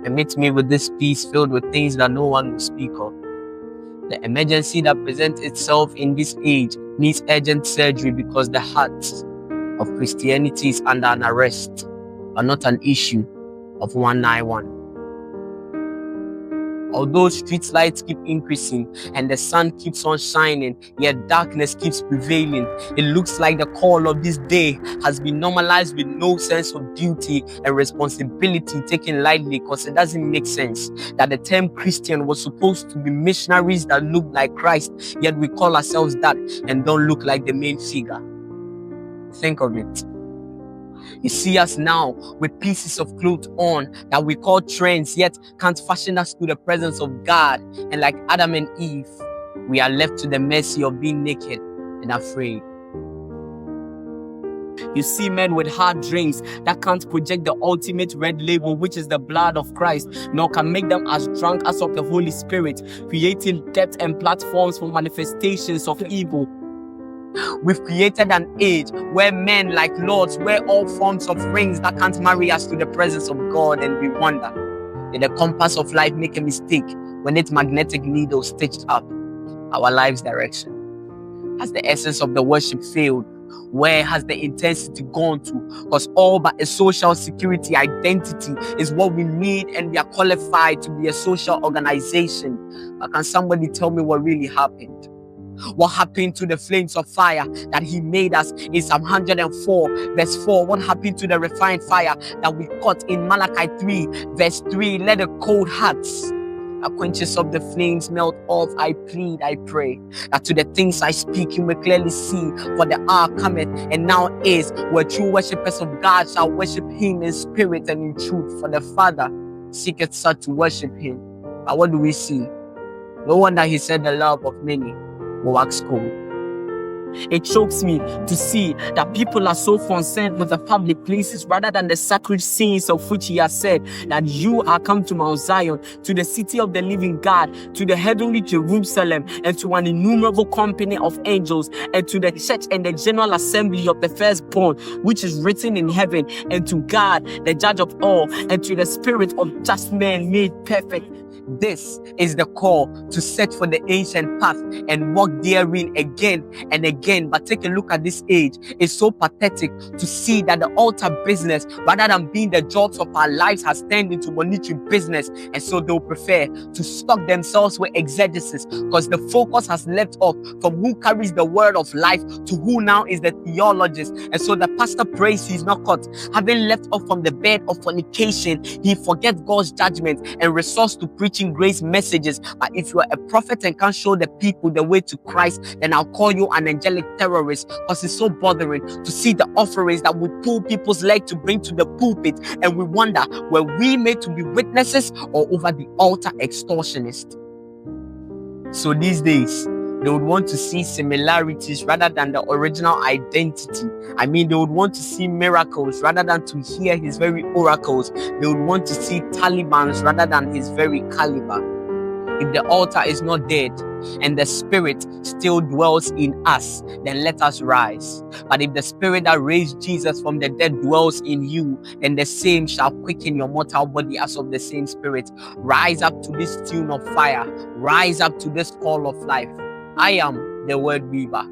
Permit me with this peace filled with things that no one will speak of. The emergency that presents itself in this age needs urgent surgery because the heart of Christianity is under an arrest, but not an issue of 191. Although street lights keep increasing and the sun keeps on shining, yet darkness keeps prevailing. It looks like the call of this day has been normalized with no sense of duty and responsibility taken lightly, because it doesn't make sense that the term Christian was supposed to be missionaries that look like Christ, yet we call ourselves that and don't look like the main figure. Think of it. You see us now with pieces of clothes on that we call trends, yet can't fashion us to the presence of God. And like Adam and Eve, we are left to the mercy of being naked and afraid. You see men with hard drinks that can't project the ultimate red label, which is the blood of Christ, nor can make them as drunk as of the Holy Spirit, creating depth and platforms for manifestations of evil. We've created an age where men like lords wear all forms of rings that can't marry us to the presence of God, and we wonder, did the compass of life make a mistake when its magnetic needle stitched up our life's direction? Has the essence of the worship failed? Where has the intensity gone to? Because all but a social security identity is what we need, and we are qualified to be a social organization. But can somebody tell me what really happened? What happened to the flames of fire that he made us in Psalm 104 verse 4? What happened to the refined fire that we caught in Malachi 3 verse 3? Let the cold hearts that quenches of the flames melt off. I plead, I pray that to the things I speak you may clearly see, for the hour cometh and now is, where true worshippers of God shall worship him in spirit and in truth, for the Father seeketh such to worship him. But what do we see? No wonder he said the love of many will wax cold. It chokes me to see that people are so concerned with the public places rather than the sacred scenes of which he has said that you are come to Mount Zion, to the city of the living God, to the heavenly Jerusalem, and to an innumerable company of angels, and to the church and the general assembly of the firstborn, which is written in heaven, and to God, the judge of all, and to the spirit of just men made perfect. This is the call to search for the ancient path and walk therein again and again. But take a look at this age. It's so pathetic to see that the altar business, rather than being the jobs of our lives, has turned into monetary business. And so they'll prefer to stock themselves with exegesis, because the focus has left off from who carries the word of life to who now is the theologist. And so the pastor prays he's not caught. Having left off from the bed of fornication, he forgets God's judgment and resorts to preaching grace messages. But if you are a prophet and can't show the people the way to Christ, then I'll call you an angelic terrorist, because it's so bothering to see the offerings that we pull people's leg to bring to the pulpit, and we wonder, were we made to be witnesses or over the altar extortionists? So these days, they would want to see similarities rather than the original identity. I mean, they would want to see miracles rather than to hear his very oracles. They would want to see Talibans rather than his very caliber. If the altar is not dead and the spirit still dwells in us, then let us rise. But if the spirit that raised Jesus from the dead dwells in you, then the same shall quicken your mortal body as of the same spirit. Rise up to this tune of fire. Rise up to this call of life. I am the word weaver.